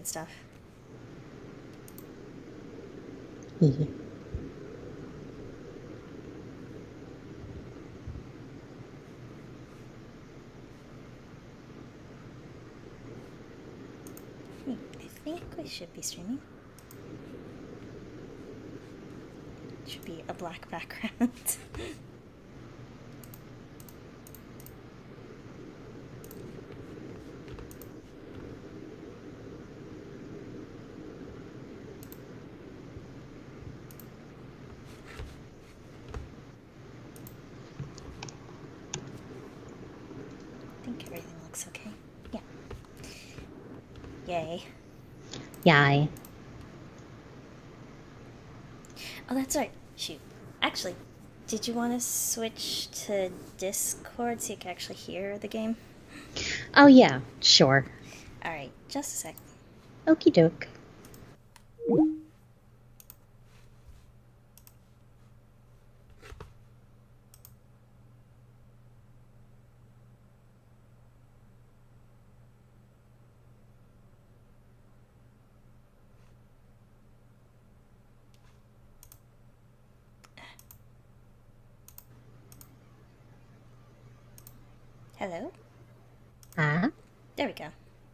stuff. Yeah. I think we should be streaming. Should be a black background. I think everything looks okay. Yeah. Yay. Yay. Oh, that's right. Shoot. Actually, did you want to switch to Discord so you can actually hear the game? Oh, yeah, sure. Alright, just a sec. Okie doke. Hello? Ah, There we go.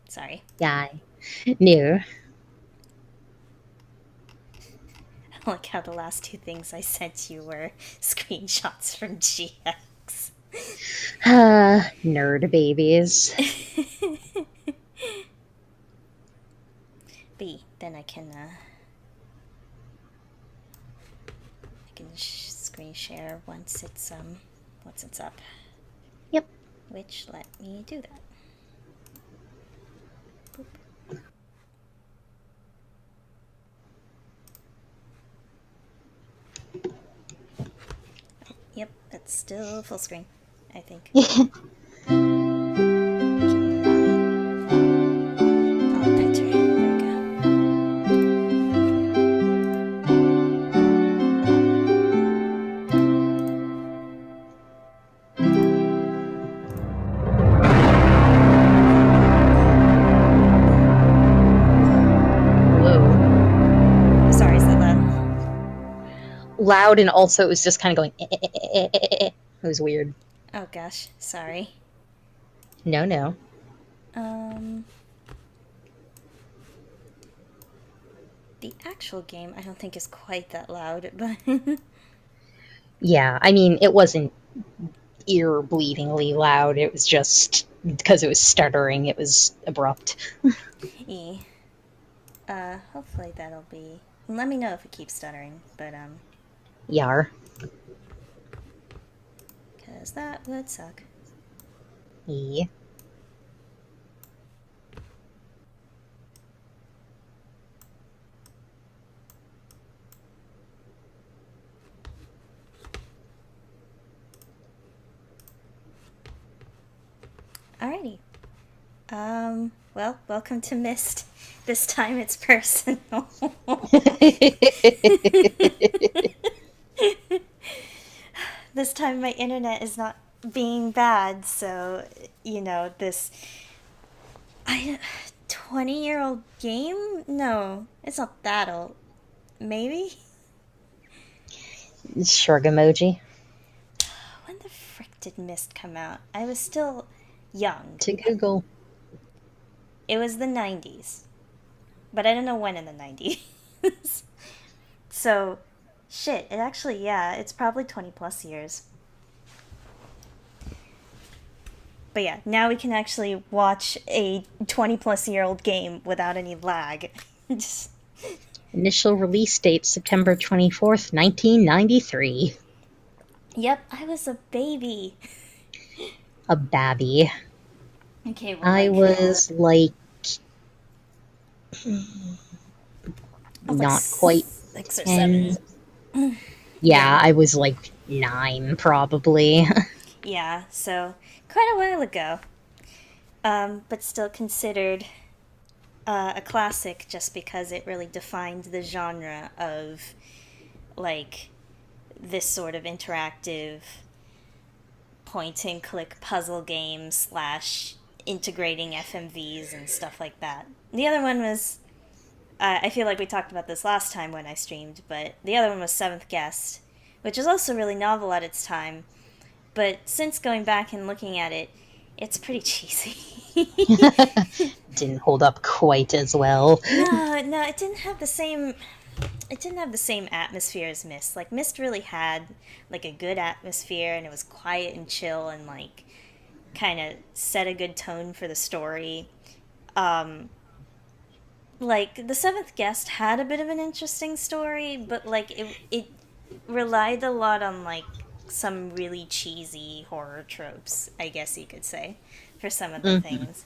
Sorry. yay. No. I like how the last two things I sent you were screenshots from GX. Nerd babies. B. Then I can screen share once it's up. Yep. Which let me do that. Boop. Yep, that's still full screen, I think. I'll enter. There we go. Whoa. Sorry, is that loud? Loud, and also it was just kind of going. It was weird. Oh gosh, sorry. No, no. The actual game I don't think is quite that loud, but Yeah, I mean, it wasn't ear bleedingly loud. It was just because it was stuttering. It was abrupt. e. Hopefully that'll be. Let me know if it keeps stuttering, but Yar. because that would suck. Yeah. Alrighty. Well, welcome to Myst. This time it's personal. This time my internet is not being bad, so this 20-year-old game? No, it's not that old. Maybe? Shrug emoji. When the frick did Myst come out? I was still young. To Google. It was the 90s. But I don't know when in the 90s. So, shit, it actually, yeah, it's probably 20 plus years. But yeah, now we can actually watch a 20 plus year old game without any lag. Just, Initial release date September 24th, 1993. yep, I was a baby. A babby. Okay, well, I like, was like I was like not quite 6 or 7. 10. Yeah, Yeah, I was like 9 probably. yeah, so quite a while ago. But still considered a classic just because it really defined the genre of like this sort of interactive point and click puzzle game slash integrating FMVs and stuff like that. The other one was I feel like we talked about this last time when I streamed, but the other one was Seventh Guest, which is also really novel at its time. But since going back and looking at it, it's pretty cheesy. Didn't hold up quite as well. No, no, it didn't have the same. It didn't have the same atmosphere as Myst. Like Myst really had like a good atmosphere, and it was quiet and chill, and like kind of set a good tone for the story. Um, like the Seventh Guest had a bit of an interesting story, but like it relied a lot on like some really cheesy horror tropes, I guess you could say, for some of the Mm-hmm. things.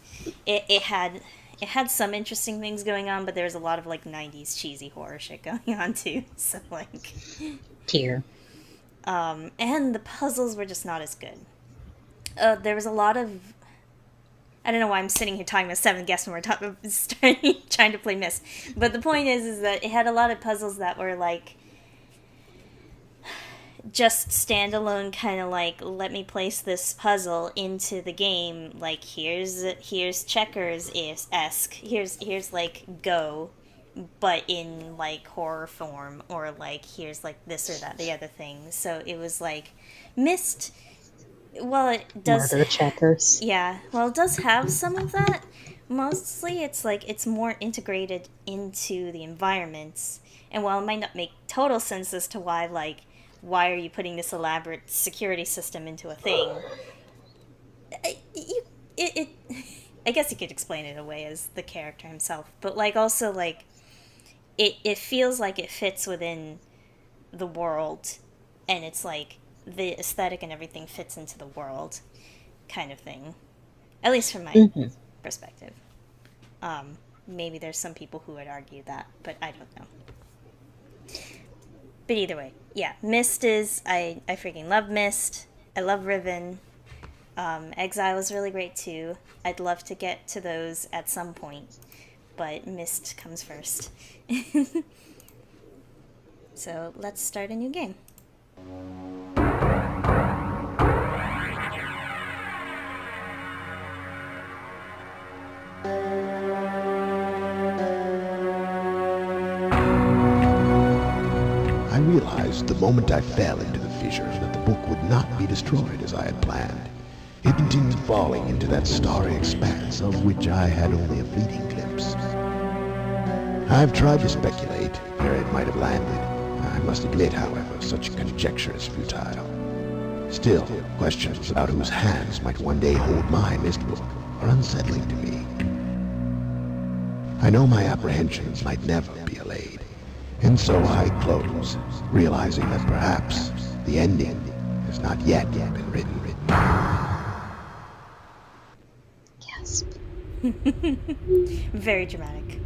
It had some interesting things going on, but there was a lot of like '90s cheesy horror shit going on too. So like, Here. and the puzzles were just not as good. There was a lot of I don't know why I'm sitting here talking about Seven Guests when we're starting, trying to play Myst. But the point is that it had a lot of puzzles that were like just standalone, kind of like let me place this puzzle into the game. Like here's checkers esque. Here's like Go, but in like horror form, or like here's like this or that the other thing. So it was like Myst. Well, it does. Murder checkers. Yeah, well, it does have some of that. Mostly, it's like it's more integrated into the environments. And while it might not make total sense as to why are you putting this elaborate security system into a thing, it I guess you could explain it away as the character himself. But like also like it feels like it fits within the world, and it's like the aesthetic and everything fits into the world, kind of thing. At least from my Mm-hmm. perspective. Maybe there's some people who would argue that, but I don't know. But either way, yeah, Myst is I freaking love Myst. I love Riven. Exile is really great too. I'd love to get to those at some point, but Myst comes first. So let's start a new game. I realized the moment I fell into the fissure that the book would not be destroyed as I had planned. It continued falling into that starry expanse of which I had only a fleeting glimpse. I've tried to speculate where it might have landed. I must admit, however, such conjecture is futile. Still, questions about whose hands might one day hold my Myst book are unsettling to me. I know my apprehensions might never be allayed, and so I close, realizing that perhaps the ending has not yet been written. Yes. Very dramatic.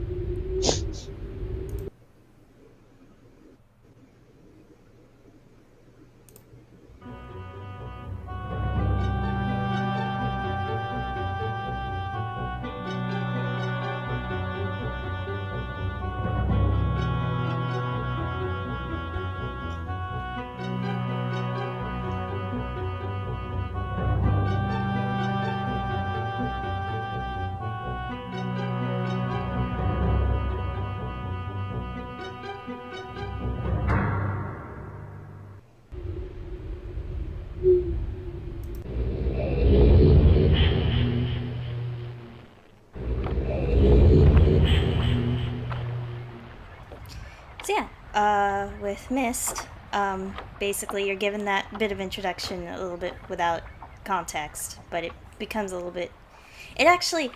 So yeah, with Myst, basically you're given that bit of introduction a little bit without context, but it becomes a little bit. It actually,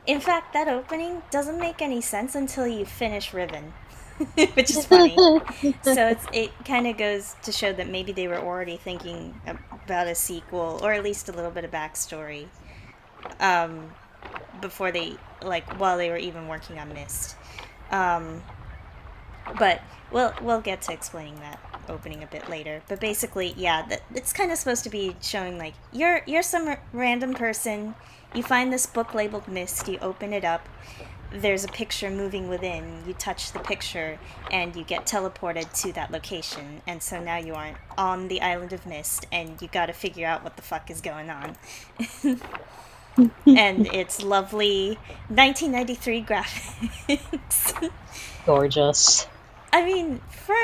in fact, that opening doesn't make any sense until you finish Riven, which is funny. So it kind of goes to show that maybe they were already thinking about a sequel, or at least a little bit of backstory, um, before they like while they were even working on Myst. Um, but we'll get to explaining that opening a bit later. But basically, yeah, it's kind of supposed to be showing like you're some random person. You find this book labeled Myst. You open it up. There's a picture moving within. You touch the picture, and you get teleported to that location. And so now you are on the island of Myst, and you got to figure out what the fuck is going on. and its lovely 1993 graphics. Gorgeous. I mean, for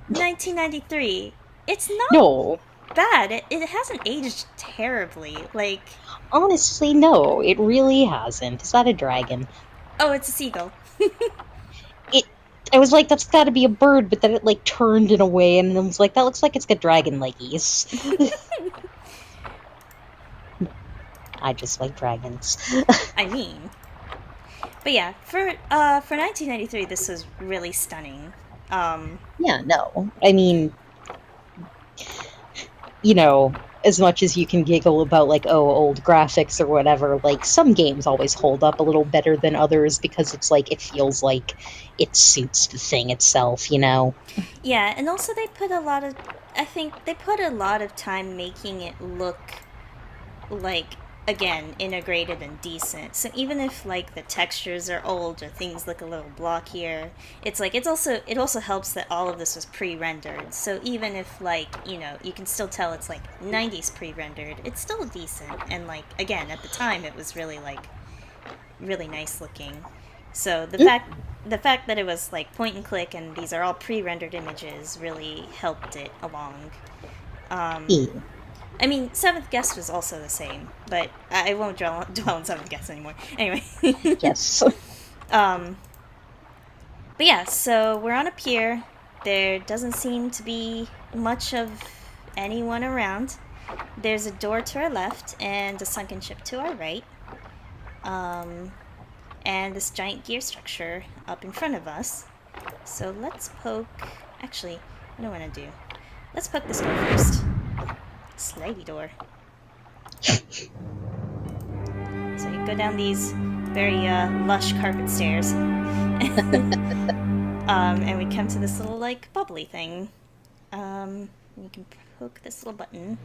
1993, it's not No, bad. It hasn't aged terribly. Like, honestly, no, it really hasn't. Is that a dragon? oh, it's a seagull. It. I was like, that's got to be a bird, but then it like turned in a way, and then was like, that looks like it's got dragon leggies. I just like dragons. I mean, but yeah, for 1993, this was really stunning. Yeah, no, I mean, you know, as much as you can giggle about like, oh, old graphics or whatever, like some games always hold up a little better than others because it's like it feels like it suits the thing itself, you know. Yeah, and also they put a lot of, I think they put a lot of time making it look like, again, integrated and decent. So even if like the textures are old or things look a little blockier, it's like it also helps that all of this was pre-rendered. So even if like, you can still tell it's like 90s pre-rendered, it's still decent. And like again, at the time it was really like really nice looking. So the fact that it was like point and click and these are all pre-rendered images really helped it along. Um, Yeah. I mean, Seventh Guest was also the same, but I won't dwell on Seventh Guest anymore. Anyway, Yes. um, but yeah, so we're on a pier. There doesn't seem to be much of anyone around. There's a door to our left and a sunken ship to our right. Um, and this giant gear structure up in front of us. So let's poke. Actually, what do I want to do? Let's poke this door first. Slidey door. So you go down these very lush carpet stairs. And we come to this little like bubbly thing. You can poke this little button.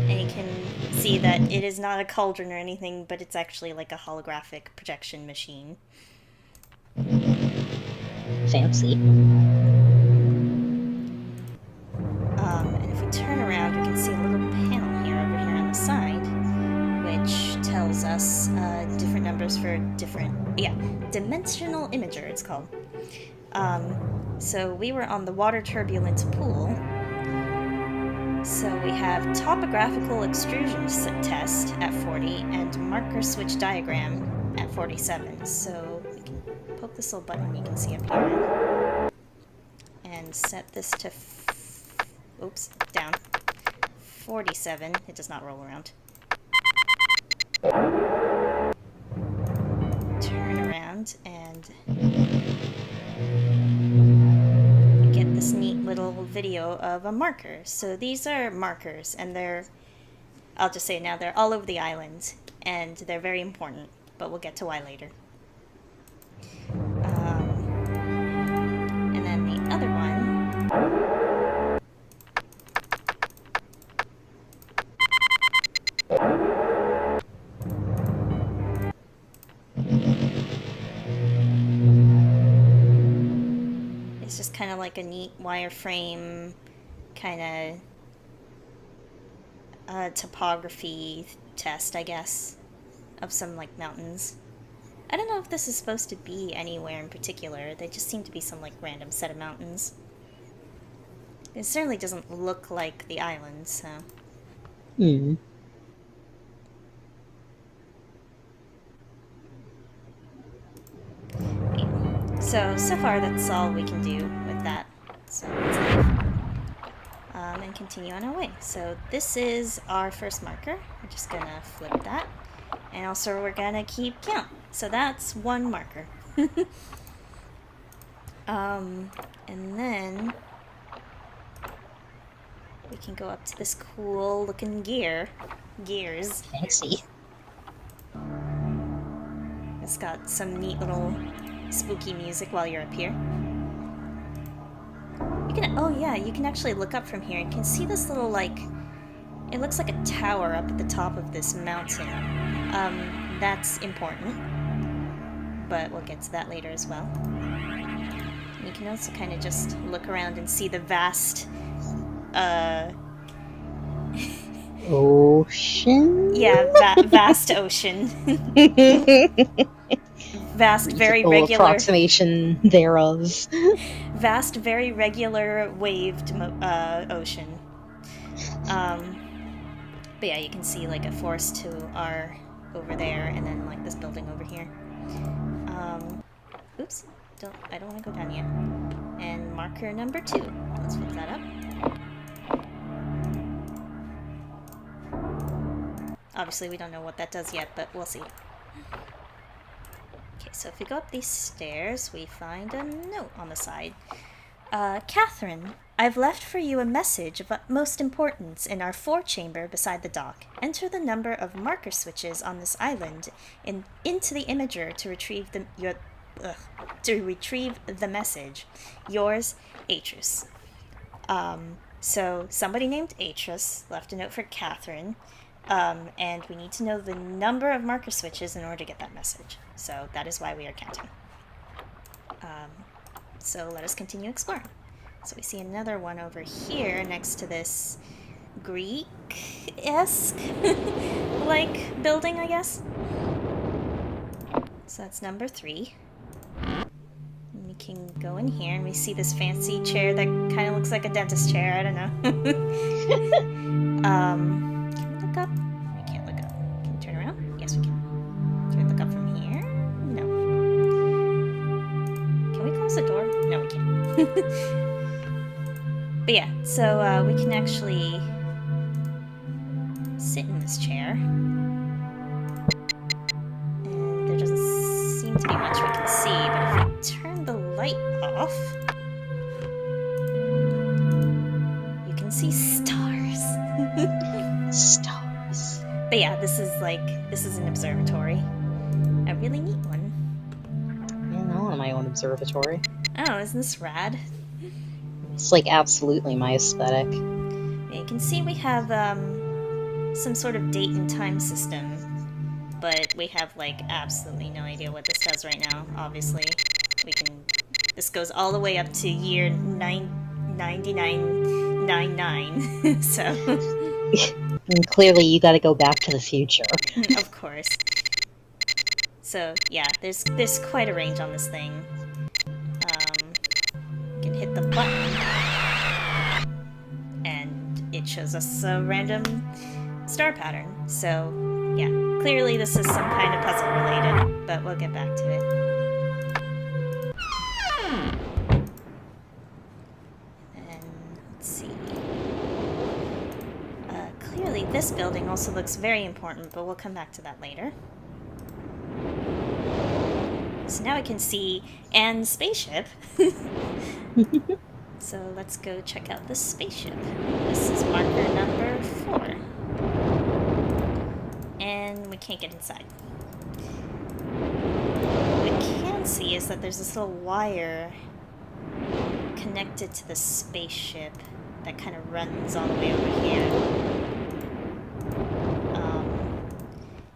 And you can see that it is not a cauldron or anything, but it's actually like a holographic projection machine. Fancy. And if we turn around, we can see a little panel here over here on the side, which tells us different numbers for different, dimensional imager it's called. So we were on the water turbulence pool. So we have topographical extrusion test at 40 and marker switch diagram at 47. So we can poke this little button you can see up here and set this to down 47. It does not roll around. Turn around and get this neat little video of a marker. So these are markers, and I'll just say now, they're all over the island, and they're very important, but we'll get to why later. And then the other one. It's just kind of like a neat wireframe kind of topography test, I guess, of some like mountains. I don't know if this is supposed to be anywhere in particular. They just seem to be some like random set of mountains. It certainly doesn't look like the island, so. Hmm. So far that's all we can do with that. So let's leave. And continue on our way. So this is our first marker. We're just gonna flip that. And also we're gonna keep count. So that's one marker. And then we can go up to this cool looking gears. Fancy. It's got some neat little spooky music while you're up here. You can actually look up from here and can see this little like, it looks like a tower up at the top of this mountain. That's important, but we'll get to that later as well. You can also kind of just look around and see the vast Ocean? Yeah, vast ocean. Vast, very Reasonable regular, approximation thereof. vast, very regular waved ocean. Um, but yeah, you can see like a forest to our over there, and then like this building over here. Oops, I don't want to go down yet. And marker number 2. Let's flip that up. Obviously, we don't know what that does yet, but we'll see. Okay, so if we go up these stairs, we find a note on the side. Catherine, I've left for you a message of utmost importance in our forechamber beside the dock. Enter the number of marker switches on this island into the imager to retrieve the message. Yours, Atrus. So somebody named Atrus left a note for Catherine, and we need to know the number of marker switches in order to get that message. So that is why we are counting. So let us continue exploring. So we see another one over here next to this Greek-esque like building, I guess. So that's number 3. And we can go in here and we see this fancy chair that kind of looks like a dentist chair. I don't know. Can we look up? We can't look up. Can we turn around? Yes, we can. Can we look up from here? No. Can we close the door? No, we can't. But yeah, so we can actually sit in this chair. And there doesn't seem to be much we can see, but if we turn the light off, you can see stars. Stars. But yeah, this is an observatory. A really neat one. I want my own observatory. Oh, isn't this rad? It's like absolutely my aesthetic. Yeah, you can see we have some sort of date and time system, but we have like absolutely no idea what this does right now. Obviously, this goes all the way up to year 9999. So And clearly you gotta go back to the future. of course. So yeah, there's quite a range on this thing. You can hit the button, and it shows us a random star pattern. So yeah, clearly this is some kind of puzzle related, but we'll get back to it. And let's see. Clearly this building also looks very important, but we'll come back to that later. So now we can see Anne's spaceship. So let's go check out the spaceship. This is marker number 4. And we can't get inside. What we can see is that there's this little wire connected to the spaceship that kind of runs all the way over here.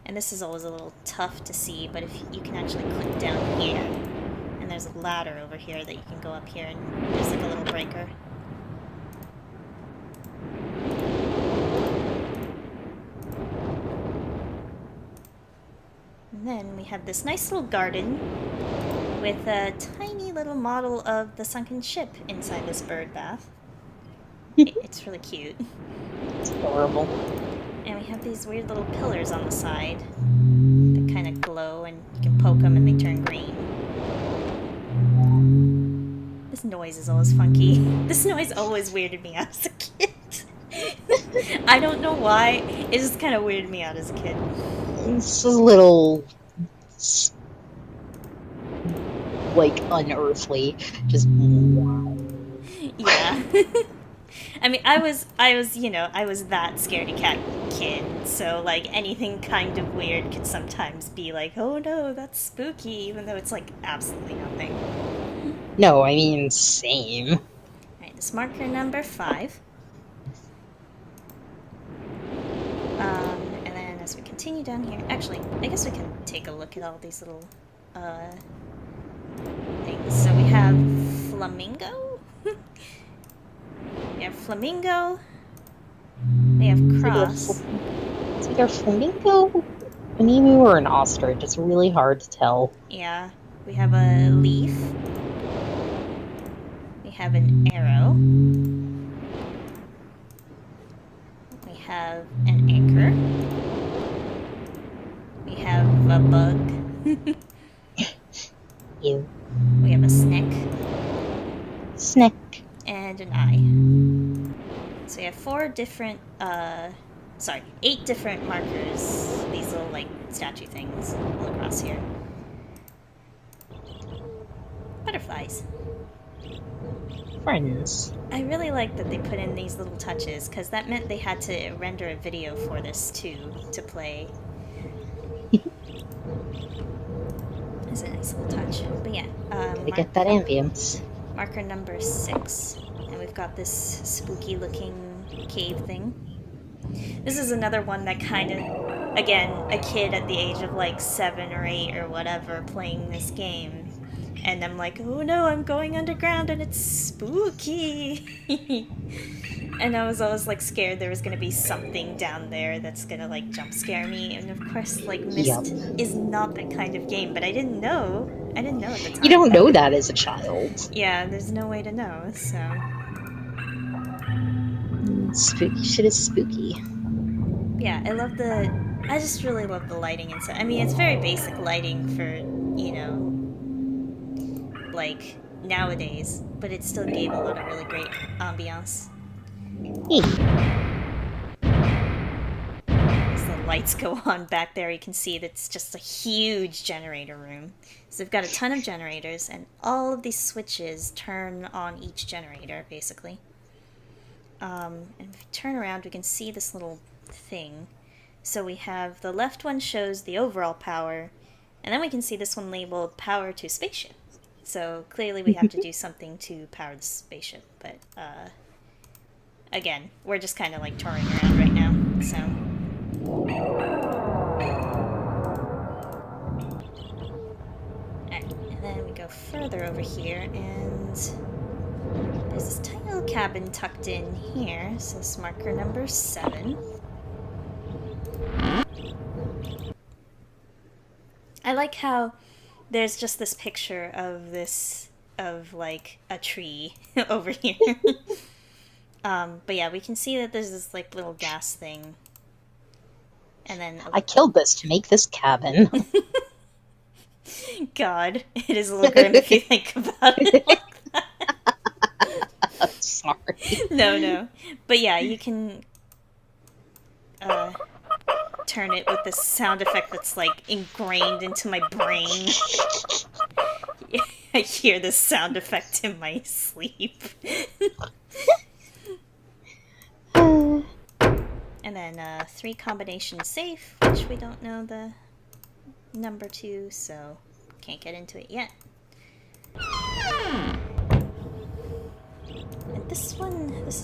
And this is always a little tough to see, but if you can actually click down here, and there's a ladder over here that you can go up here, and there's like a little breaker. And then we have this nice little garden with a tiny little model of the sunken ship inside this bird bath. It's really cute. It's adorable. And we have these weird little pillars on the side that kind of glow, and you can poke them and they turn green. This noise is always funky. This noise always weirded me out as a kid. I don't know why. It just kind of weirded me out as a kid. It's a little, like, unearthly. Just wow. Yeah. I mean, I was that scaredy cat kid, so, like, anything kind of weird could sometimes be like, oh no, that's spooky, even though it's, like, absolutely nothing. No, I mean, same. Alright, this marker number 5. And then as we continue down here, actually, I guess we can take a look at all these little, things. So we have flamingo? We have flamingo. We have across. It's either a flamingo, an emu, or an ostrich. It's really hard to tell. Yeah, we have a leaf. We have an arrow. We have an anchor. We have a bug. Ew. We have a snake. Snack. And an eye. So we have 8 different markers. These little, like, statue things all across here. Butterflies. Friends. I really like that they put in these little touches, because that meant they had to render a video for this, too, to play. It's a nice little touch. But yeah, Gotta get that ambience. marker number 6. And we've got this spooky looking cave thing. This is another one that kind of, again, a kid at the age of like 7 or 8 or whatever playing this game. And I'm like, oh no, I'm going underground and it's spooky. And I was always like scared there was gonna be something down there that's gonna like jump scare me. And of course, like Myst is not that kind of game, but I didn't know. I didn't know at the time. You don't know that as a child. Yeah, there's no way to know, so. Spooky shit is spooky. Yeah, I just really love the lighting and stuff. I mean, it's very basic lighting for, you know, like, nowadays, but it still gave a lot of really great ambiance. As the lights go on back there, you can see that's just a huge generator room. So they've got a ton of generators, and all of these switches turn on each generator, basically. And if we turn around, we can see this little thing. So we have the left one shows the overall power, and then we can see this one labeled power to spaceship. So clearly we have to do something to power the spaceship, but again, we're just kind of like touring around right now, so. Alright, and then we go further over here, and there's this tiny little cabin tucked in here, so it's marker number 7. I like how there's just this picture of like a tree over here. But yeah, we can see that there's this like little gas thing. And then I killed this to make this cabin. God, it is a little grim if you think about it like that. Sorry. No. But yeah, you can turn it with this sound effect that's like ingrained into my brain. I hear this sound effect in my sleep. And then 3 combination safe, which we don't know the number to, so can't get into it yet. And this is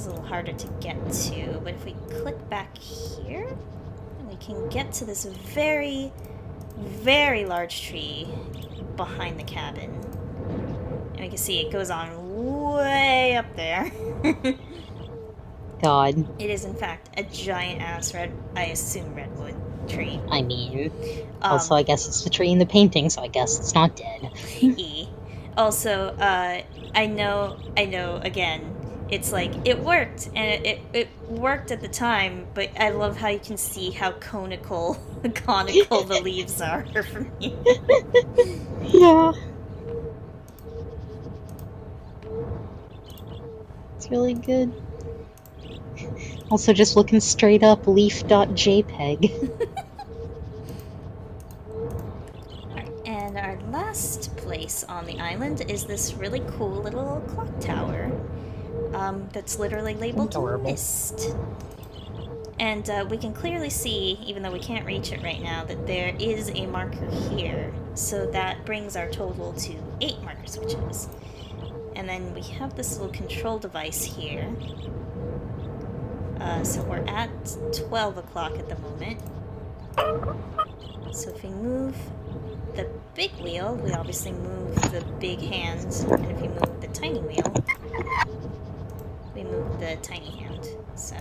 a little harder to get to, but if we click back here, we can get to this very, very large tree behind the cabin. And we can see it goes on way up there. God. It is, in fact, a giant-ass redwood tree. I mean, also, I guess it's the tree in the painting, so I guess it's not dead. Also, I know, again, it's like, it worked, and it worked at the time, but I love how you can see how conical the leaves are from here. Yeah. It's really good. Also, just looking straight up, leaf.jpg. And our last place on the island is this really cool little clock tower that's literally labeled Adorable. Myst. And we can clearly see, even though we can't reach it right now, that there is a marker here. So that brings our total to 8 marker switches. And then we have this little control device here. So we're at 12 o'clock at the moment. So if we move the big wheel, we obviously move the big hand. And if we move the tiny wheel, we move the tiny hand. So,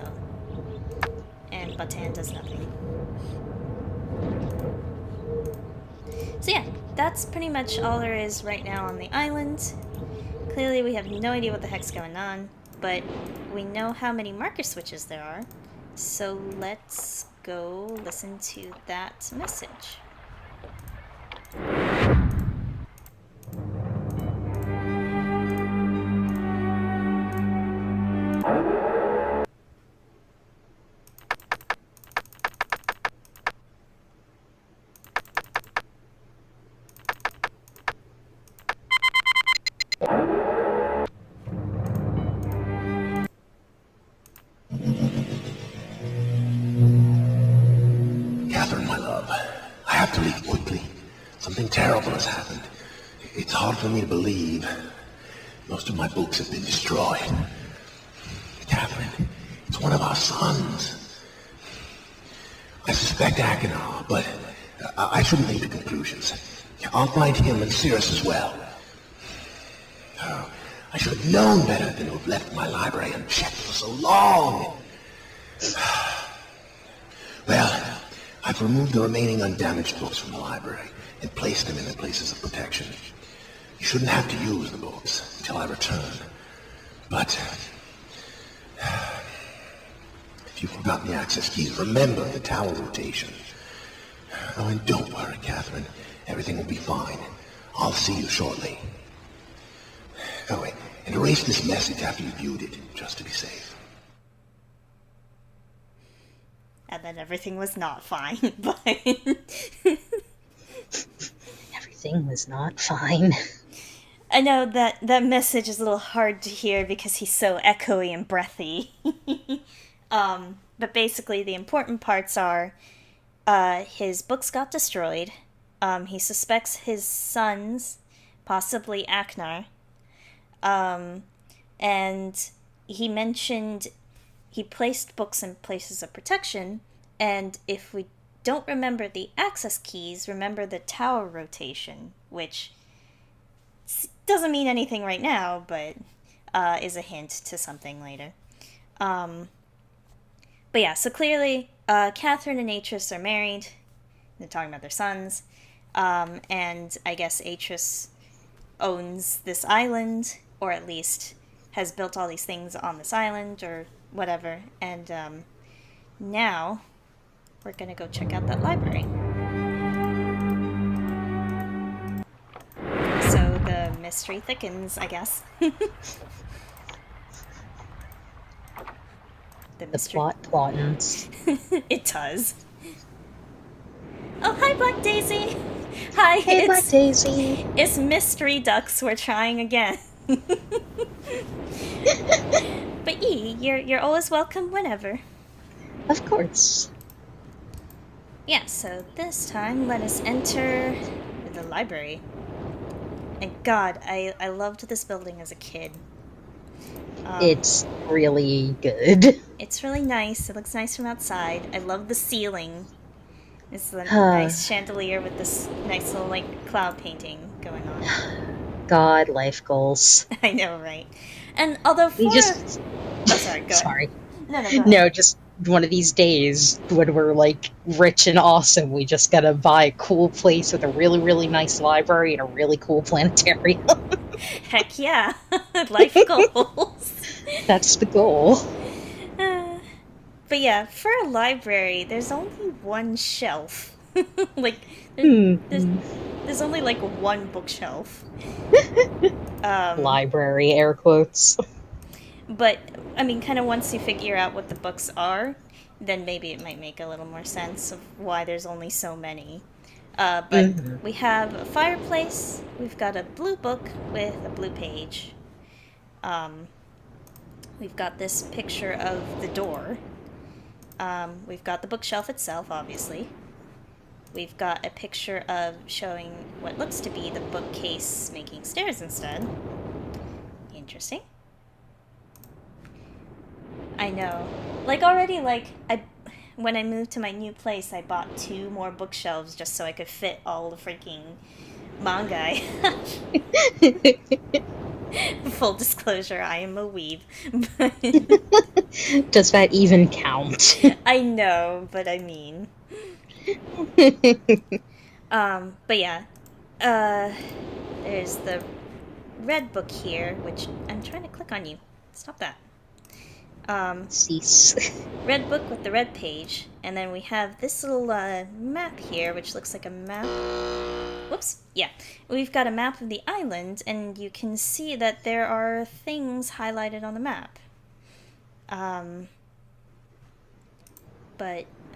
and Batan does nothing. So yeah, that's pretty much all there is right now on the island. Clearly we have no idea what the heck's going on, but we know how many marker switches there are, so let's go listen to that message. Catherine, my love, I have to leave quickly. Something terrible has happened. It's hard for me to believe. Most of my books have been destroyed. Catherine, it's one of our sons. I suspect Achenar, but I shouldn't leap to conclusions. I'll find him and Cirrus as well. Oh, I should have known better than to have left my library unchecked for so long. Well, I've removed the remaining undamaged books from the library and placed them in their places of protection. You shouldn't have to use the books until I return. But if you've forgotten the access keys, remember the tower rotation. Oh, and don't worry, Catherine. Everything will be fine. I'll see you shortly. Oh, wait, and erase this message after you viewed it, just to be safe. And then everything was not fine, but... Everything was not fine. I know that message is a little hard to hear because he's so echoey and breathy. But basically the important parts are his books got destroyed. He suspects his sons, possibly Achenar. And he mentioned he placed books in places of protection, and if we don't remember the access keys, remember the tower rotation, which doesn't mean anything right now, but is a hint to something later. But yeah, so clearly Catherine and Atris are married. They're talking about their sons. And I guess Atris owns this island, or at least has built all these things on this island, or whatever. And now we're gonna go check out that library. So the mystery thickens, I guess. The plot plottens. It does. Oh, hi, Black Daisy! Hi, Hey, Black Daisy! It's Mystery Ducks, we're trying again. But you're always welcome whenever. Of course. Yeah, so this time let us enter the library. And God, I loved this building as a kid. It's really good. It's really nice. It looks nice from outside. I love the ceiling. It's a nice chandelier with this nice little, like, cloud painting going on. God, life goals. I know, right? And although for... Oh, sorry, go Sorry. ahead. No, go ahead. No, just one of these days when we're, like, rich and awesome, we just gotta buy a cool place with a really, really nice library and a really cool planetarium. Heck yeah. Life goals. That's the goal. But yeah, for a library, there's only one shelf. Like, there's only, like, one bookshelf. Library, air quotes. But, I mean, kind of once you figure out what the books are, then maybe it might make a little more sense of why there's only so many. But we have a fireplace, we've got a blue book with a blue page. We've got this picture of the door. We've got the bookshelf itself, obviously. We've got a picture of showing what looks to be the bookcase making stairs instead. Interesting. I know. Like, already, like, when I moved to my new place, I bought 2 more bookshelves just so I could fit all the freaking manga I have. Full disclosure, I am a weeb. But Does that even count? I know, but I mean. But yeah. Uh, there's the red book here, which I'm trying to click on you. Stop that. Cease. Red book with the red page, and then we have this little map here, which looks like a map. Whoops. Yeah. We've got a map of the island, and you can see that there are things highlighted on the map. But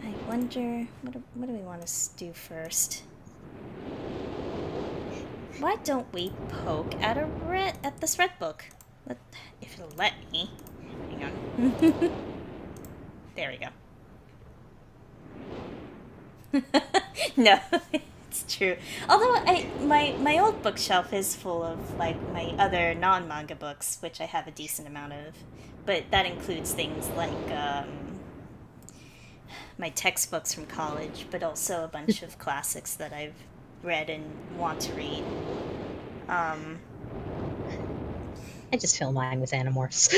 I wonder, what do we want to do first? Why don't we poke at this red book? If it'll let me. Hang on. There we go. No, it's true. Although my old bookshelf is full of like my other non-manga books, which I have a decent amount of. But that includes things like my textbooks from college, but also a bunch of classics that I've read and want to read. I just fill mine with Animorphs.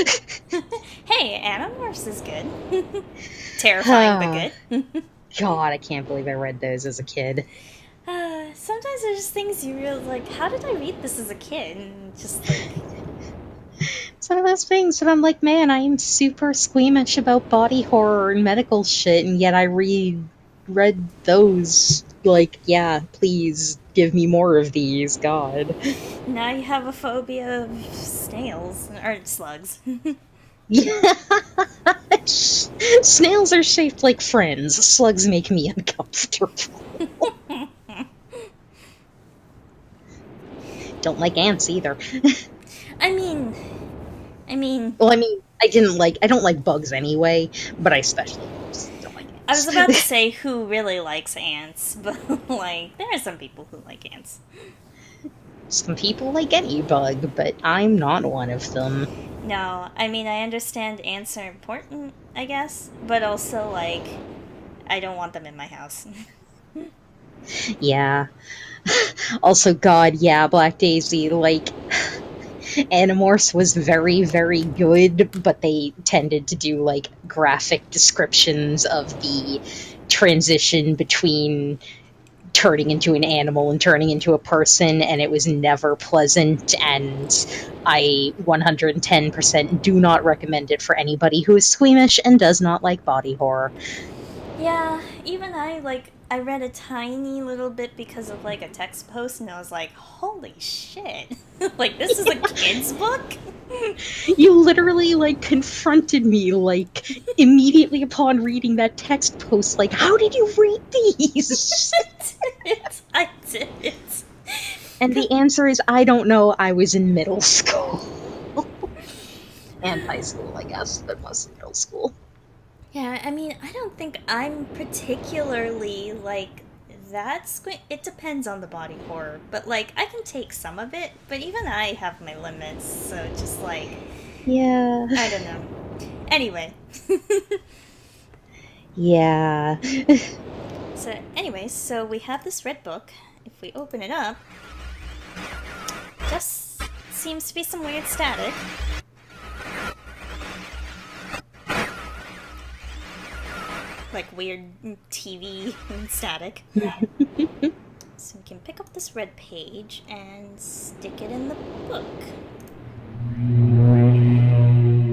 Hey, Animorphs is good. Terrifying, but good. God, I can't believe I read those as a kid. Sometimes there's just things you realize, like, how did I read this as a kid? And just like... It's one of those things that I'm like, man, I am super squeamish about body horror and medical shit, and yet I read those. Like, yeah, please give me more of these, God. Now you have a phobia of snails, or slugs. Yeah. Snails are shaped like friends. Slugs make me uncomfortable. Don't like ants either. I mean... Well, I don't like bugs anyway, but I especially don't like ants. I was about to say who really likes ants, but, like, there are some people who like ants. Some people like any bug, but I'm not one of them. No, I mean, I understand ants are important, I guess, but also, like, I don't want them in my house. Yeah. Also, God, yeah, Black Daisy, like... Animorphs was very, very good, but they tended to do, like, graphic descriptions of the transition between turning into an animal and turning into a person, and it was never pleasant, and I 110% do not recommend it for anybody who is squeamish and does not like body horror. Yeah, even I read a tiny little bit because of, like, a text post, and I was like, holy shit. Like, this is a kid's book? You literally, like, confronted me, like, immediately upon reading that text post, like, how did you read these? I did it. And the answer is, I don't know, I was in middle school. And high school, I guess, but mostly middle school. Yeah, I mean, I don't think I'm particularly, like, it depends on the body horror, but, like, I can take some of it, but even I have my limits, so just, like... Yeah. I don't know. Anyway. Yeah. So, anyways, so we have this red book. If we open it up, just seems to be some weird static. Like weird TV static. So we can pick up this red page and stick it in the book.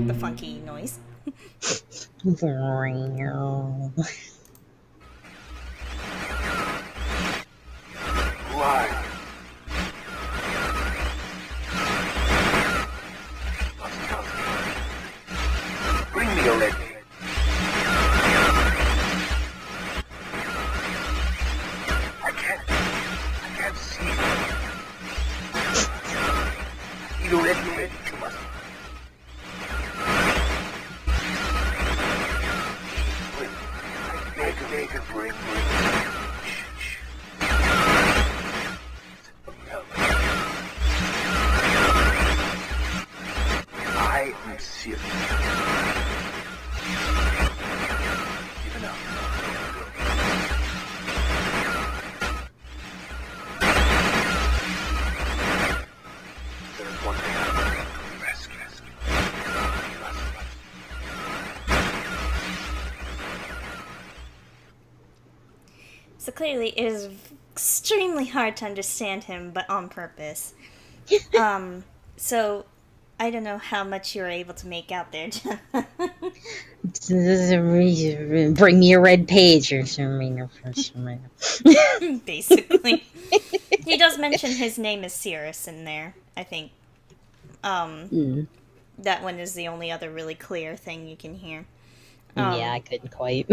The funky noise. Why? Bring me a red page. I can't see. Need a red page, you must. Make a break. I am serious. Even up. There's one thing I clearly it is extremely hard to understand him, but on purpose. So I don't know how much you were able to make out there, Jenna. Bring me a red page or Basically. He does mention his name is Cirrus in there, I think. That one is the only other really clear thing you can hear. Yeah, I couldn't quite.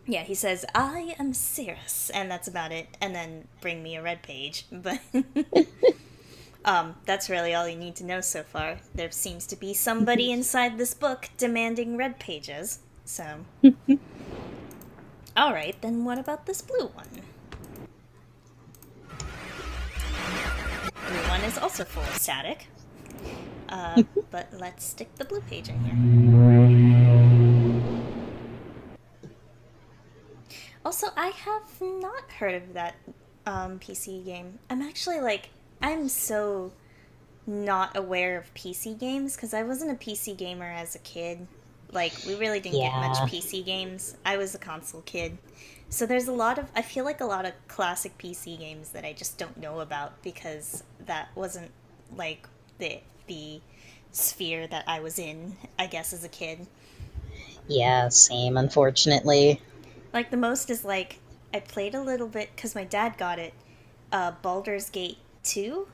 Yeah, he says, I am Cirrus, and that's about it. And then bring me a red page. But that's really all you need to know so far. There seems to be somebody inside this book demanding red pages. So. Alright, then what about this blue one? Blue one is also full of static. But let's stick the blue page in here. Also, I have not heard of that PC game. I'm so not aware of PC games because I wasn't a PC gamer as a kid. Like, we really didn't get much PC games. I was a console kid. So there's I feel like a lot of classic PC games that I just don't know about because that wasn't, like, the sphere that I was in, I guess, as a kid. Yeah, same, unfortunately. Like, the most is, like, I played a little bit, because my dad got it, Baldur's Gate 2,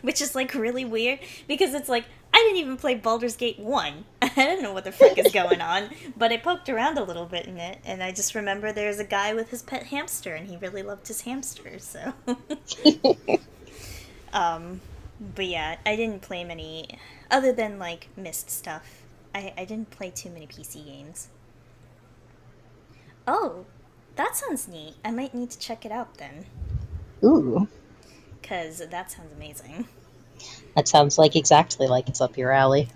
which is, like, really weird, because it's like, I didn't even play Baldur's Gate 1. I don't know what the frick is going on, but I poked around a little bit in it, and I just remember there's a guy with his pet hamster, and he really loved his hamster, so... But yeah, I didn't play many, other than, like, Myst stuff. I didn't play too many PC games. Oh, that sounds neat. I might need to check it out then. Ooh. Because that sounds amazing. That sounds like exactly like it's up your alley.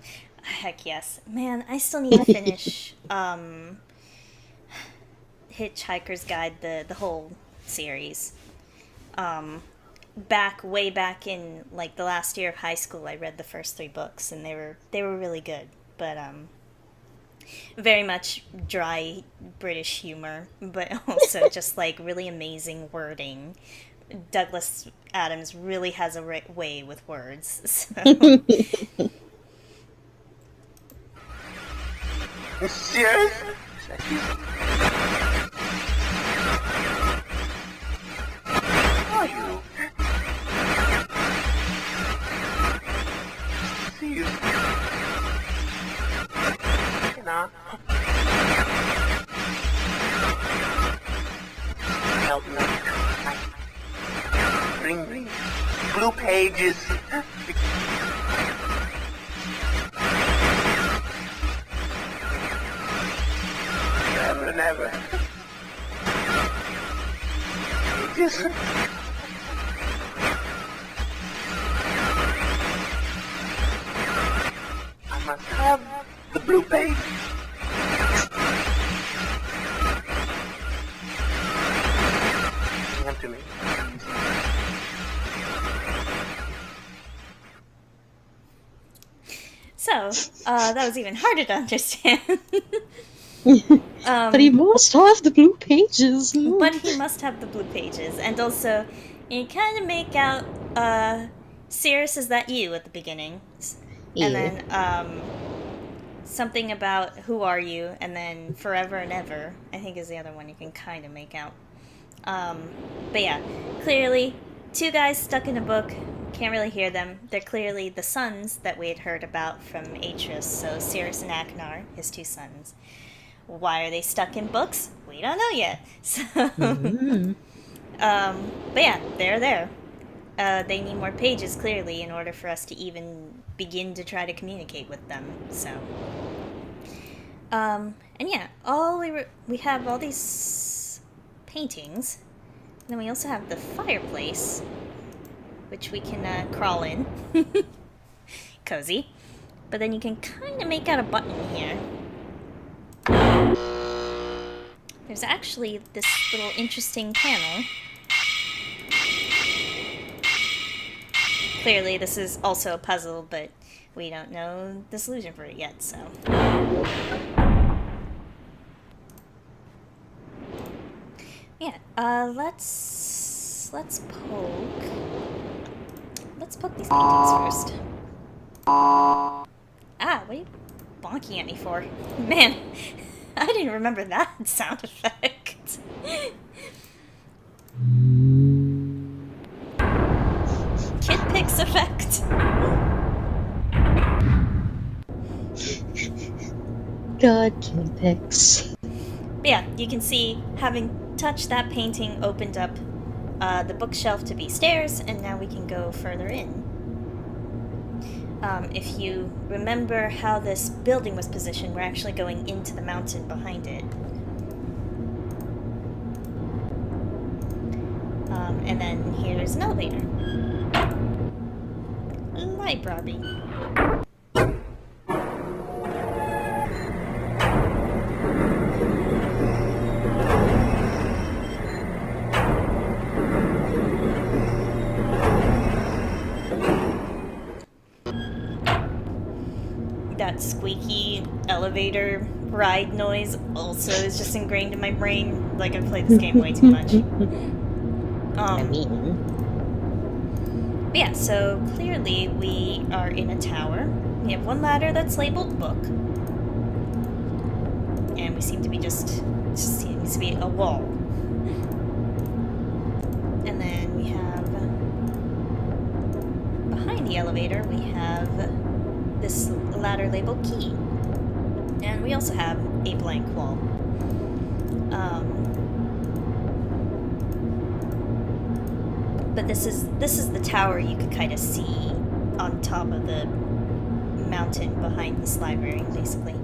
Heck yes. Man, I still need to finish Hitchhiker's Guide, the whole series. Way back in, like, the last year of high school, I read the first 3 books, and they were really good. But, very much dry British humor, but also just, like, really amazing wording. Douglas Adams really has a way with words, so... Serious? Are you? See you. Nah. Help me. Bring blue pages. Never, never. Just... I must have the blue page. Come to me. So, that was even harder to understand. But he must have the blue pages. But he must have the blue pages. And also, you kind of make out, Cirrus, is that you at the beginning? Yeah. And then, something about who are you, and then forever and ever, I think is the other one you can kind of make out. But yeah, clearly, 2 guys stuck in a book, can't really hear them. They're clearly the sons that we had heard about from Atreus, so Cirrus and Aknar, his 2 sons. Why are they stuck in books? We don't know yet. So, but yeah, they're there. They need more pages, clearly, in order for us to even begin to try to communicate with them, so... and yeah, we have all these paintings, and then we also have the fireplace, which we can crawl in. Cozy. But then you can kind of make out a button here. There's actually this little interesting panel. Clearly this is also a puzzle, but we don't know the solution for it yet, so... Let's poke. Let's poke these paintings first. Ah, what are you bonking at me for? Man, I didn't remember that sound effect. Kid Pix effect. God, kid pics. But yeah, you can see, having touched that painting opened up the bookshelf to be stairs, and now we can go further in. If you remember how this building was positioned, we're actually going into the mountain behind it. And then here's an elevator. Library. That squeaky elevator ride noise also is just ingrained in my brain. Like, I've played this game way too much. I mean, But yeah, so clearly we are in a tower. We have one ladder that's labeled book. And we seem to be just seems to be a wall. And then we have, behind the elevator, we have this ladder labeled key. And we also have a blank wall. But this is the tower you could kind of see on top of the mountain behind this library, basically.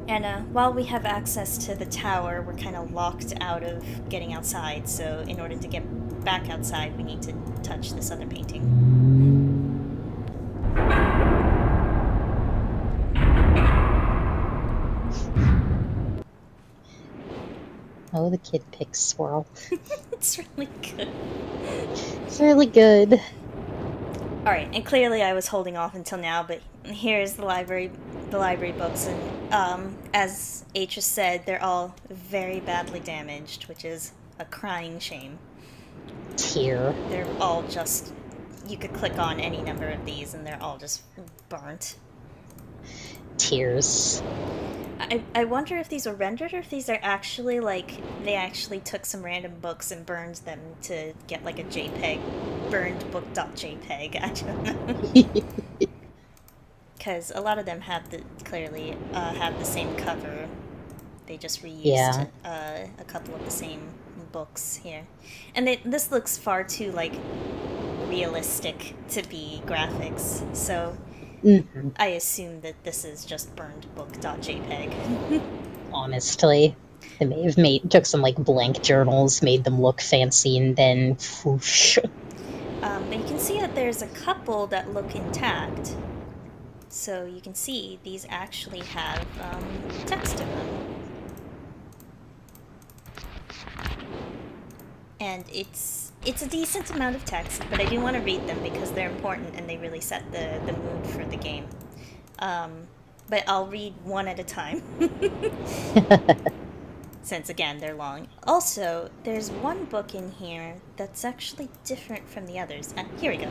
And while we have access to the tower, we're kind of locked out of getting outside, so in order to get back outside, we need to touch this other painting. oh, the kid pic swirl. It's really good. It's really good. Alright, and clearly I was holding off until now, but here's the library books, and as H has said, they're all very badly damaged, which is a crying shame. Tear. They're all just, you could click on any number of these and they're all just burnt. Tears. I wonder if these are rendered or if these are actually, like, they actually took some random books and burned them to get, like, a JPEG, burned book.jpg, I don't know. Because a lot of them have clearly have the same cover. They just reused a couple of the same books here. And this looks far too, like, realistic to be graphics, so I assume that this is just burned book.jpg. Honestly. They may have took some, like, blank journals, made them look fancy, and then whoosh. But you can see that there's a couple that look intact. So you can see these actually have text in them. And it's a decent amount of text, but I do want to read them because they're important and they really set the mood for the game. But I'll read one at a time. Since, again, they're long. Also, there's one book in here that's actually different from the others. Here we go.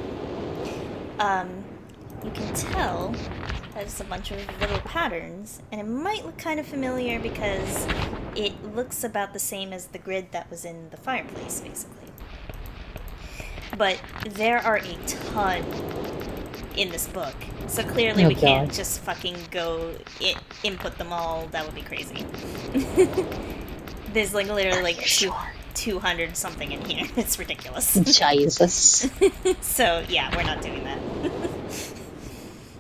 You can tell there's a bunch of little patterns, and it might look kind of familiar because it looks about the same as the grid that was in the fireplace, basically. But there are a ton in this book, so clearly we can't just fucking go input them all. That would be crazy. There's like literally like 200 something in here. It's ridiculous. Jesus. So yeah, we're not doing that.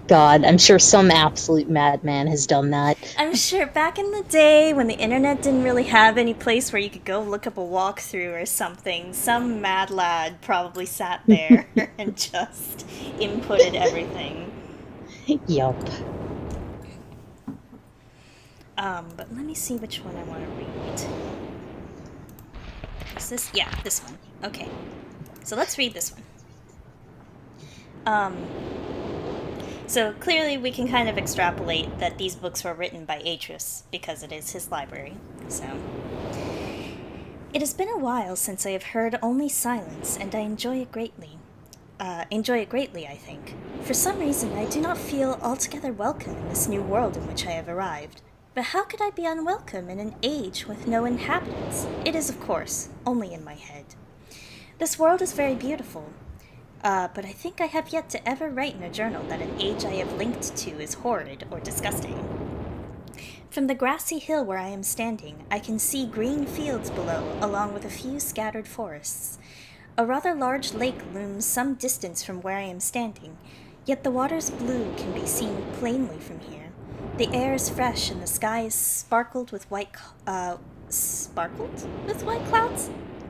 God, I'm sure some absolute madman has done that. I'm sure back in the day when the internet didn't really have any place where you could go look up a walkthrough or something, some mad lad probably sat there and just inputted everything. Yup. But let me see which one I want to read. Is this? Yeah, this one. Okay. So let's read this one. So clearly we can kind of extrapolate that these books were written by Atreus because it is his library. So it has been a while since I have heard only silence, and I enjoy it greatly. I think. For some reason, I do not feel altogether welcome in this new world in which I have arrived. But how could I be unwelcome in an age with no inhabitants? It is, of course, only in my head. This world is very beautiful, but I think I have yet to ever write in a journal that an age I have linked to is horrid or disgusting. From the grassy hill where I am standing, I can see green fields below, along with a few scattered forests. A rather large lake looms some distance from where I am standing, yet the water's blue can be seen plainly from here. The air is fresh and the sky is sparkled with white clouds?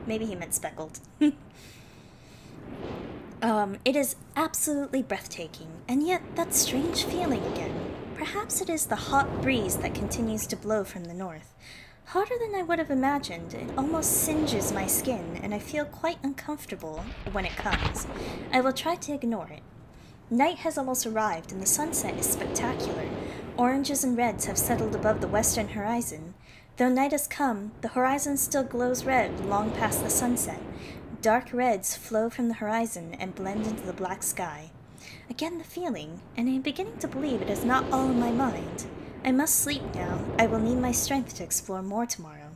Maybe he meant speckled. It is absolutely breathtaking, and yet that strange feeling again. Perhaps it is the hot breeze that continues to blow from the north. Hotter than I would have imagined, it almost singes my skin, and I feel quite uncomfortable when it comes. I will try to ignore it. Night has almost arrived, and the sunset is spectacular. Oranges and reds have settled above the western horizon. Though night has come, the horizon still glows red long past the sunset. Dark reds flow from the horizon and blend into the black sky. Again the feeling, and I am beginning to believe it is not all in my mind. I must sleep now. I will need my strength to explore more tomorrow.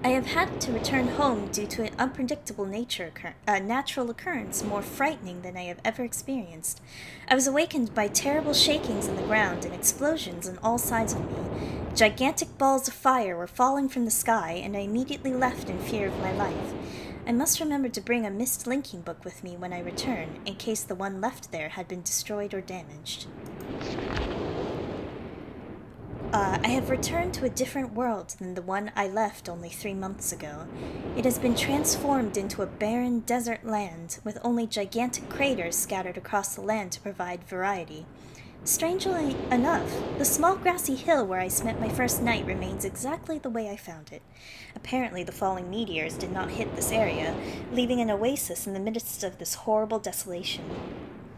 I have had to return home due to an unpredictable natural occurrence more frightening than I have ever experienced. I was awakened by terrible shakings in the ground and explosions on all sides of me. Gigantic balls of fire were falling from the sky, and I immediately left in fear of my life. I must remember to bring a Myst linking book with me when I return, in case the one left there had been destroyed or damaged. I have returned to a different world than the one I left only 3 months ago. It has been transformed into a barren desert land, with only gigantic craters scattered across the land to provide variety. Strangely enough, the small grassy hill where I spent my first night remains exactly the way I found it. Apparently the falling meteors did not hit this area, leaving an oasis in the midst of this horrible desolation.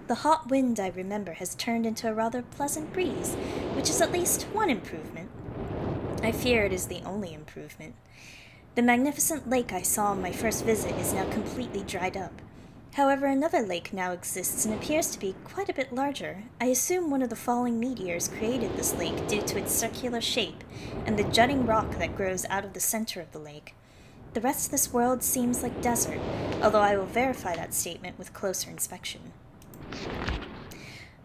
The hot wind, I remember, has turned into a rather pleasant breeze, which is at least one improvement. I fear it is the only improvement. The magnificent lake I saw on my first visit is now completely dried up. However, another lake now exists and appears to be quite a bit larger. I assume one of the falling meteors created this lake due to its circular shape and the jutting rock that grows out of the center of the lake. The rest of this world seems like desert, although I will verify that statement with closer inspection.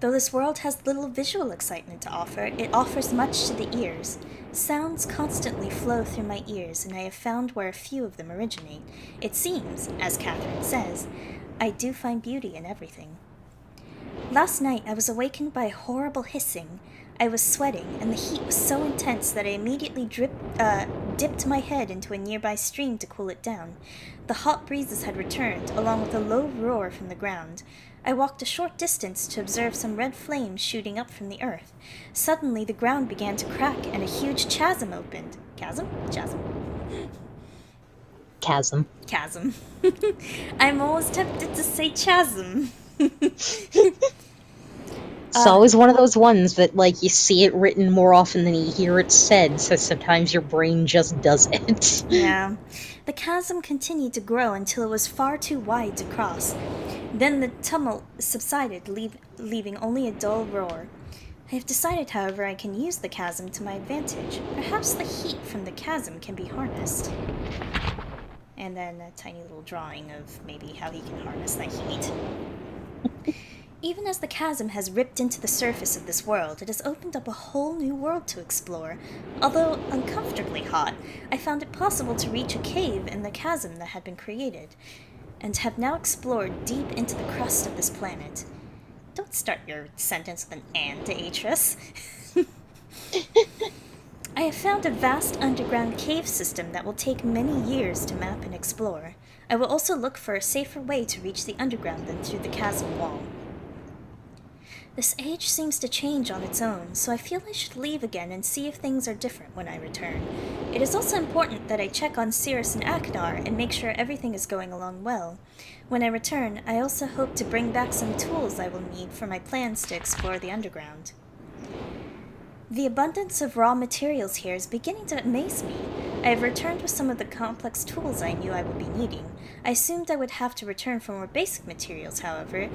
Though this world has little visual excitement to offer, it offers much to the ears. Sounds constantly flow through my ears, and I have found where a few of them originate. It seems, as Catherine says, I do find beauty in everything. Last night I was awakened by a horrible hissing. I was sweating, and the heat was so intense that I immediately dipped my head into a nearby stream to cool it down. The hot breezes had returned, along with a low roar from the ground. I walked a short distance to observe some red flames shooting up from the earth. Suddenly the ground began to crack, and a huge chasm opened. Chasm? Chasm. I'm always tempted to say chasm. It's always one of those ones that, like, you see it written more often than you hear it said, so sometimes your brain just does it. Yeah. The chasm continued to grow until it was far too wide to cross. Then the tumult subsided, leaving only a dull roar. I have decided, however, I can use the chasm to my advantage. Perhaps the heat from the chasm can be harnessed. And then a tiny little drawing of maybe how he can harness that heat. Even as the chasm has ripped into the surface of this world, it has opened up a whole new world to explore. Although uncomfortably hot, I found it possible to reach a cave in the chasm that had been created, and have now explored deep into the crust of this planet. Don't start your sentence with an and, Atris. I have found a vast underground cave system that will take many years to map and explore. I will also look for a safer way to reach the underground than through the chasm wall. This age seems to change on its own, so I feel I should leave again and see if things are different when I return. It is also important that I check on Cirrus and Aknar and make sure everything is going along well. When I return, I also hope to bring back some tools I will need for my plans to explore the underground. The abundance of raw materials here is beginning to amaze me. I have returned with some of the complex tools I knew I would be needing. I assumed I would have to return for more basic materials, however.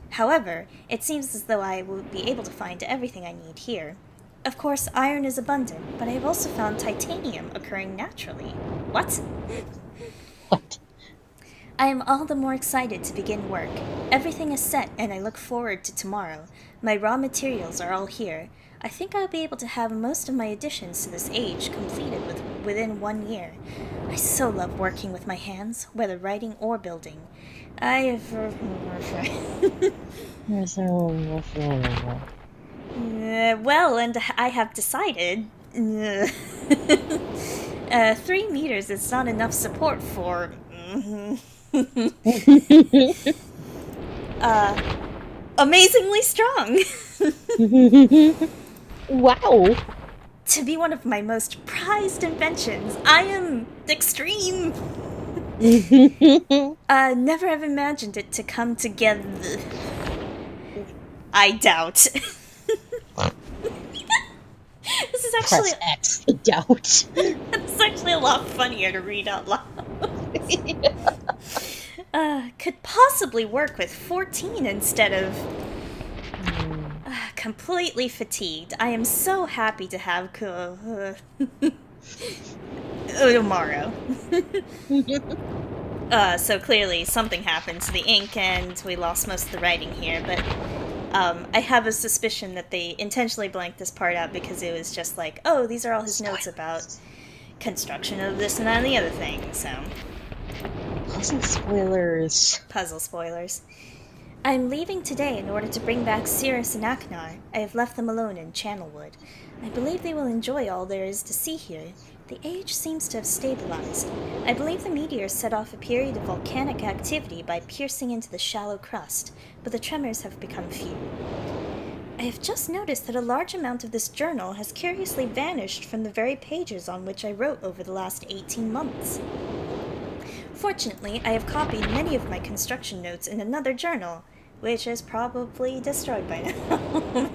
However, it seems as though I will be able to find everything I need here. Of course, iron is abundant, but I have also found titanium occurring naturally. What? What? I am all the more excited to begin work. Everything is set, and I look forward to tomorrow. My raw materials are all here. I think I'll be able to have most of my additions to this age completed within 1 year. I so love working with my hands, whether writing or building. Well, and I have decided... 3 meters is not enough support for... amazingly strong! Wow! To be one of my most prized inventions, I am extreme! Never have imagined it to come together. I doubt. This is actually... Press X, doubt. It's actually a lot funnier to read out loud. Could possibly work with 14 instead of... completely fatigued. I am so happy to have tomorrow. So clearly something happened to the ink and we lost most of the writing here, but I have a suspicion that they intentionally blanked this part out because it was just like, oh, these are all his notes about construction of this and that and the other thing, so... Puzzle spoilers. Puzzle spoilers. I am leaving today in order to bring back Cirrus and Aknar. I have left them alone in Channelwood. I believe they will enjoy all there is to see here. The age seems to have stabilized. I believe the meteor set off a period of volcanic activity by piercing into the shallow crust, but the tremors have become few. I have just noticed that a large amount of this journal has curiously vanished from the very pages on which I wrote over the last 18 months. Fortunately, I have copied many of my construction notes in another journal, which is probably destroyed by now.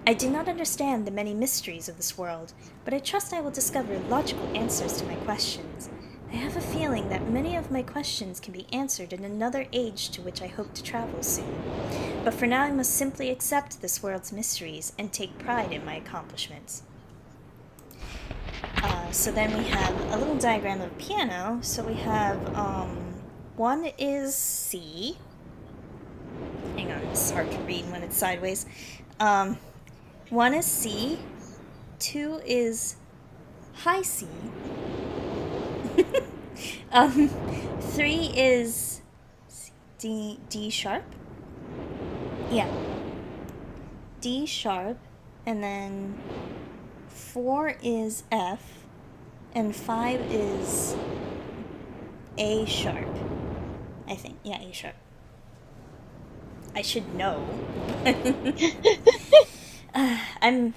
I do not understand the many mysteries of this world, but I trust I will discover logical answers to my questions. I have a feeling that many of my questions can be answered in another age to which I hope to travel soon. But for now I must simply accept this world's mysteries and take pride in my accomplishments. So then we have a little diagram of a piano. So we have, 1 is C. Hang on, it's hard to read when it's sideways. 1 is C. 2 is high C. 3 is D sharp. Yeah. D sharp. And then 4 is F. And 5 is A sharp. I think. Yeah, A sharp. I should know. I'm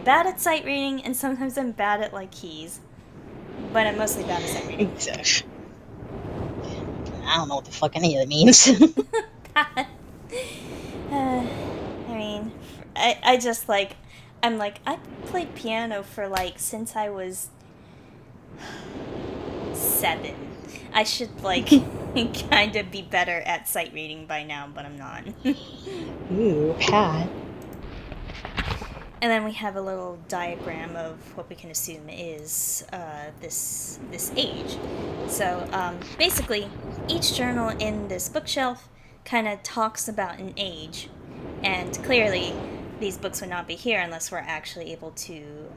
bad at sight reading, and sometimes I'm bad at, like, keys. But I'm mostly bad at sight reading. I don't know what the fuck any of it means. I mean, I just, like... I'm like, I played piano for, like, since I was 7. I should, like, kind of be better at sight reading by now, but I'm not. Ooh, Pat. And then we have a little diagram of what we can assume is this age. So, basically, each journal in this bookshelf kind of talks about an age, and clearly these books would not be here unless we're actually able to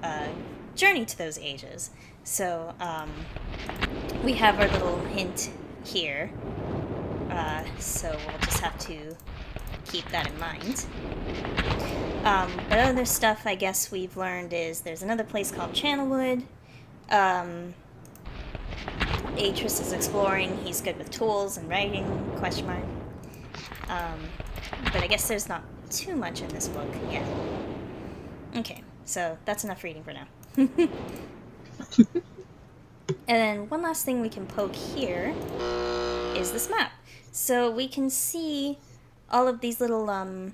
journey to those ages. So we have our little hint here. So we'll just have to keep that in mind. But other stuff I guess we've learned is there's another place called Channelwood. Atris is exploring. He's good with tools and writing, question mark. But I guess there's not too much in this book yet. Okay, so that's enough reading for now. And then one last thing we can poke here is this map. So we can see all of these little, kind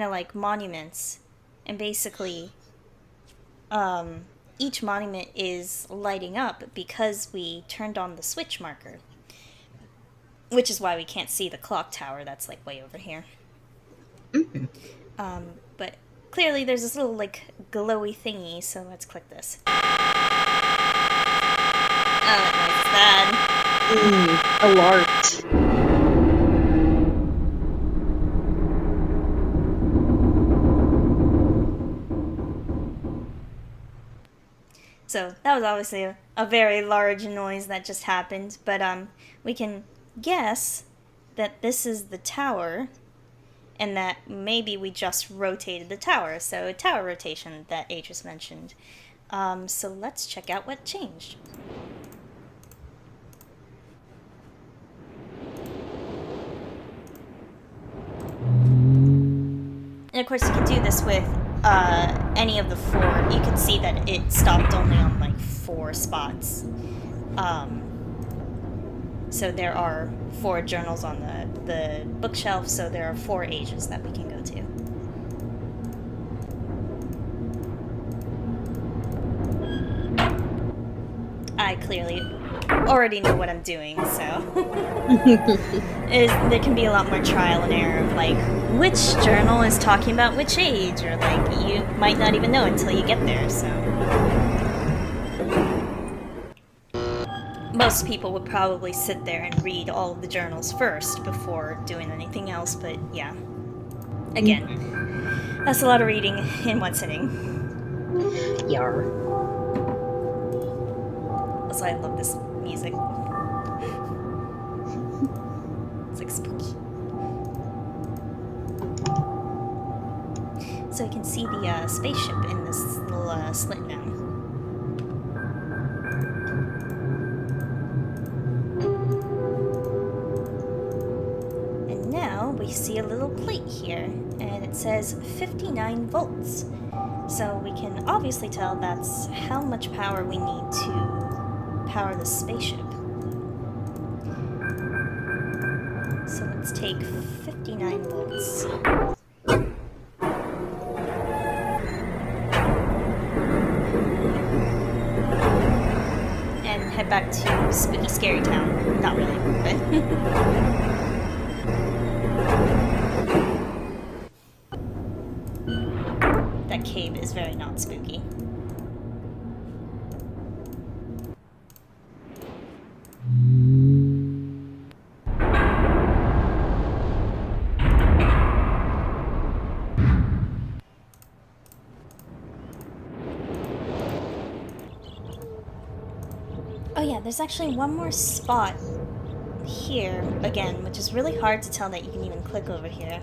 of like monuments. And basically, each monument is lighting up because we turned on the switch marker. Which is why we can't see the clock tower that's like way over here. Mm-hmm. But clearly there's this little like glowy thingy, so let's click this. Oh, that noise is bad. Alert. So that was obviously a very large noise that just happened, but we can guess that this is the tower, and that maybe we just rotated the tower, so tower rotation that Atris mentioned. So let's check out what changed. And of course you can do this with any of the 4. You can see that it stopped only on like 4 spots. So there are 4 journals on the bookshelf, so there are 4 ages that we can go to. I clearly already know what I'm doing, so there can be a lot more trial and error of like which journal is talking about which age, or like you might not even know until you get there, so. Most people would probably sit there and read all of the journals first before doing anything else, but yeah. Again, that's a lot of reading in one sitting. Yar. Also, I love this music. It's like spooky. So you can see the spaceship in this little slit now. We see a little plate here, and it says 59 volts. So we can obviously tell that's how much power we need to power the spaceship. So let's take 59 volts. And head back to Spooky Scary Town. Not really, but... That cave is very not spooky. Oh yeah, there's actually one more spot here, again, which is really hard to tell that you can even click over here.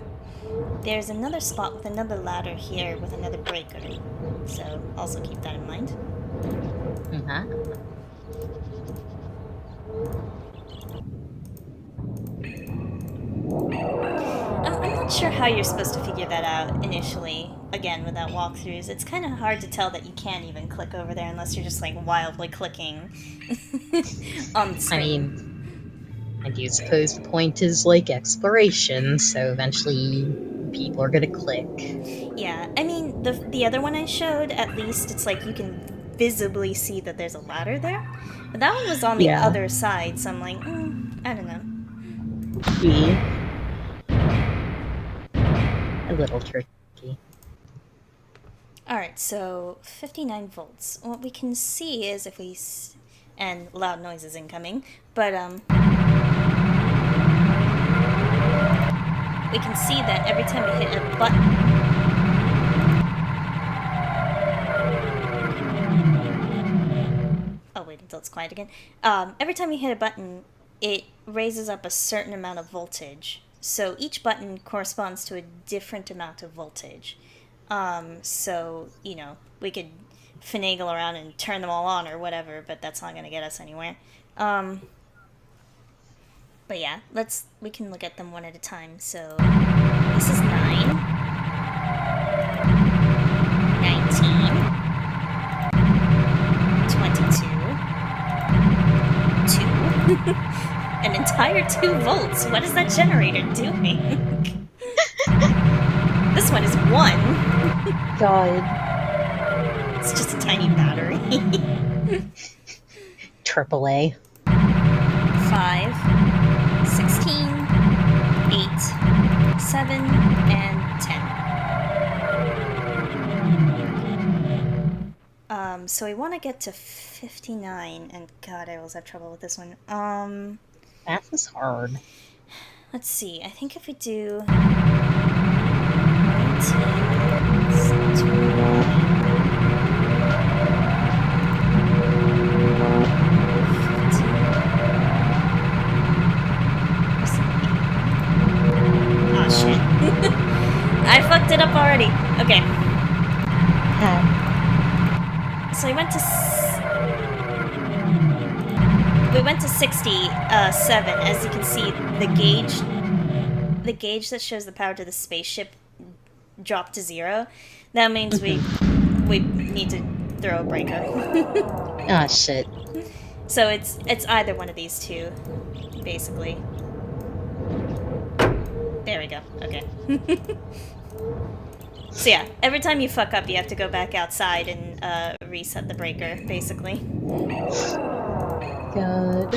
There's another spot with another ladder here with another breaker, so also keep that in mind. I'm not sure how you're supposed to figure that out initially, again, without walkthroughs. It's kind of hard to tell that you can't even click over there unless you're just, like, wildly clicking on the screen. I do suppose the point is, like, exploration, so eventually people are gonna click. Yeah, I mean, the other one I showed, at least, it's like you can visibly see that there's a ladder there. But that one was on the other side, so I'm like, I don't know. A little tricky. Alright, so 59 volts. What we can see is if we... and loud noises incoming, but, we can see that every time we hit a button, oh, wait until until it's quiet again. Every time you hit a button, it raises up a certain amount of voltage. So each button corresponds to a different amount of voltage. So, you know, we could finagle around and turn them all on or whatever, but that's not going to get us anywhere. But yeah, we can look at them one at a time. So this is 9, 19, 22, 2, an entire 2 volts. What is that generator doing? This one is 1. God. It's just a tiny battery. AAA. 5, 16, 8, 7, and 10. So we want to get to 59, and God, I always have trouble with this one. Math is hard. Let's see. I think if we do 19, 29, oh shit. I fucked it up already. Okay. So we went to 67. As you can see, the gauge that shows the power to the spaceship dropped to 0. That means we need to throw a breaker. Ah, shit. So it's either one of these two, basically. There we go. Okay. So yeah, every time you fuck up, you have to go back outside and reset the breaker, basically. God.